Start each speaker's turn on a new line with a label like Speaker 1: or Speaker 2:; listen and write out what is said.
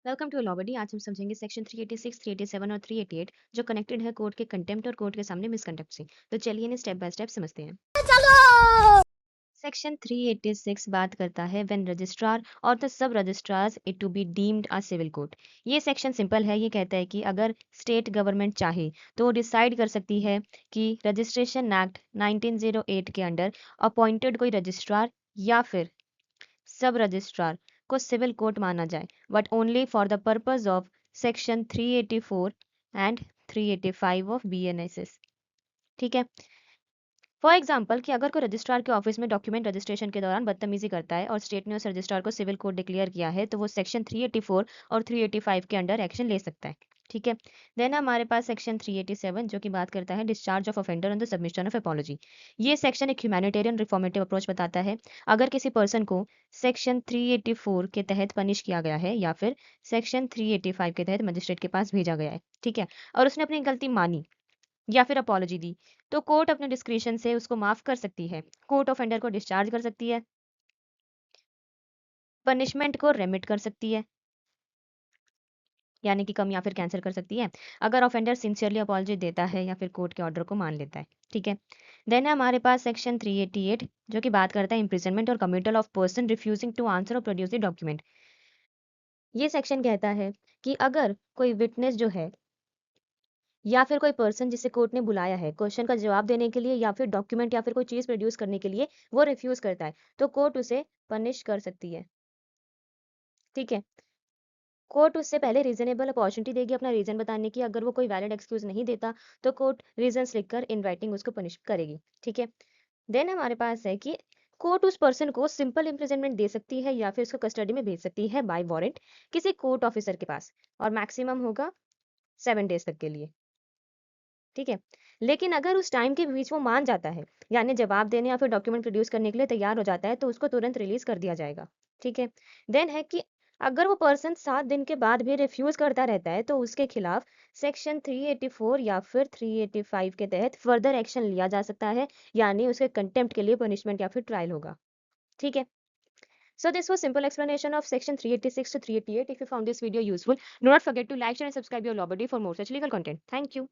Speaker 1: Welcome to लॉबडी। आज हम समझेंगे सेक्शन 386, 387 और 388 जो कनेक्टेड है कोर्ट के कंटेम्प्ट और कोर्ट के सामने मिसकंडक्ट से। तो चलिए इन्हें स्टेप बाय स्टेप समझते हैं।
Speaker 2: चलो।
Speaker 1: सेक्शन 386 बात करता है व्हेन रजिस्ट्रार और the sub registrars it to be deemed a civil court. ये सेक्शन सिंपल है। ये कहता है कि अगर स्टेट गवर्नमेंट चाहे तो डिसाइड कर सकती है कि रजिस्ट्रेशन एक्ट 1908 के अंडर अपॉइंटेड कोई रजिस्ट्रार या फिर सब रजिस्ट्रार को सिविल कोर्ट माना जाए, but only for the purpose of section 384 and 385 of BNSS. ठीक है। फॉर एग्जाम्पल कि अगर कोई रजिस्ट्रार के ऑफिस में डॉक्यूमेंट रजिस्ट्रेशन के दौरान बदतमीजी करता है और स्टेट ने उस रजिस्ट्रार को सिविल कोर्ट डिक्लेयर किया है तो वो सेक्शन 384 और 385 के अंडर एक्शन ले सकता है। ठीक है। देन हमारे पास सेक्शन 387 जो कि बात करता है discharge of offender on the submission of apology. ये सेक्शन एक ह्यूमैनिटेरियन रिफॉर्मेटिव अप्रोच बताता है। अगर किसी पर्सन को सेक्शन 384 के तहत पनिश किया गया है या फिर सेक्शन 385 के तहत मजिस्ट्रेट के पास भेजा गया है, ठीक है, और उसने अपनी गलती मानी या फिर अपॉलजी दी, तो कोर्ट अपने डिस्क्रिशन से उसको माफ कर सकती है। कोर्ट ऑफेंडर को डिस्चार्ज कर सकती है, पनिशमेंट को रेमिट कर सकती है, यानी कि कम या फिर कैंसिल कर सकती है, अगर ऑफेंडर सिंसियरली अपॉलजी देता है या फिर कोर्ट के ऑर्डर को मान लेता है। ठीक है। देन है हमारे पास सेक्शन 388 जो कि बात करता है इम्प्रिजनमेंट और committal of person refusing to answer और प्रोड्यूस द डॉक्यूमेंट। ये सेक्शन कहता है कि अगर कोई विटनेस जो है या फिर कोई पर्सन जिसे कोर्ट ने बुलाया है क्वेश्चन का जवाब देने के लिए या फिर डॉक्यूमेंट या फिर कोई चीज प्रोड्यूस करने के लिए, वो रिफ्यूज करता है तो कोर्ट उसे पनिश कर सकती है। ठीक है। कोर्ट उससे पहले रीजनेबल अपॉर्चुनिटी देगी अपना रीजन बताने की। अगर वो कोई वैलिड एक्सक्यूज नहीं देता तो कोर्ट रीजंस लिखकर इन राइटिंग उसको पनिश करेगी। ठीक है। देन हमारे पास है कि कोर्ट उस पर्सन को सिंपल इम्प्रिजनमेंट दे सकती है या फिर उसको कस्टडी में भेज सकती है बाय वारंट किसी कोर्ट ऑफिसर के पास, और मैक्सिमम होगा 7 डेज तक के लिए। ठीक है। लेकिन अगर उस टाइम के बीच वो मान जाता है, यानी जवाब देने या फिर डॉक्यूमेंट प्रोड्यूस करने के लिए तैयार हो जाता है, तो उसको तुरंत रिलीज कर दिया जाएगा। ठीक है। देन है कि अगर वो पर्सन 7 दिन के बाद भी रिफ्यूज करता रहता है तो उसके खिलाफ सेक्शन 384 या फिर 385 के तहत फर्दर एक्शन लिया जा सकता है, यानी उसके कंटेम्प्ट के लिए पनिशमेंट या फिर ट्रायल होगा। ठीक है। So this was simple explanation of section 386 to 388. If you found this video useful, do not forget to like, share and subscribe your law buddy for more such legal content. Thank you.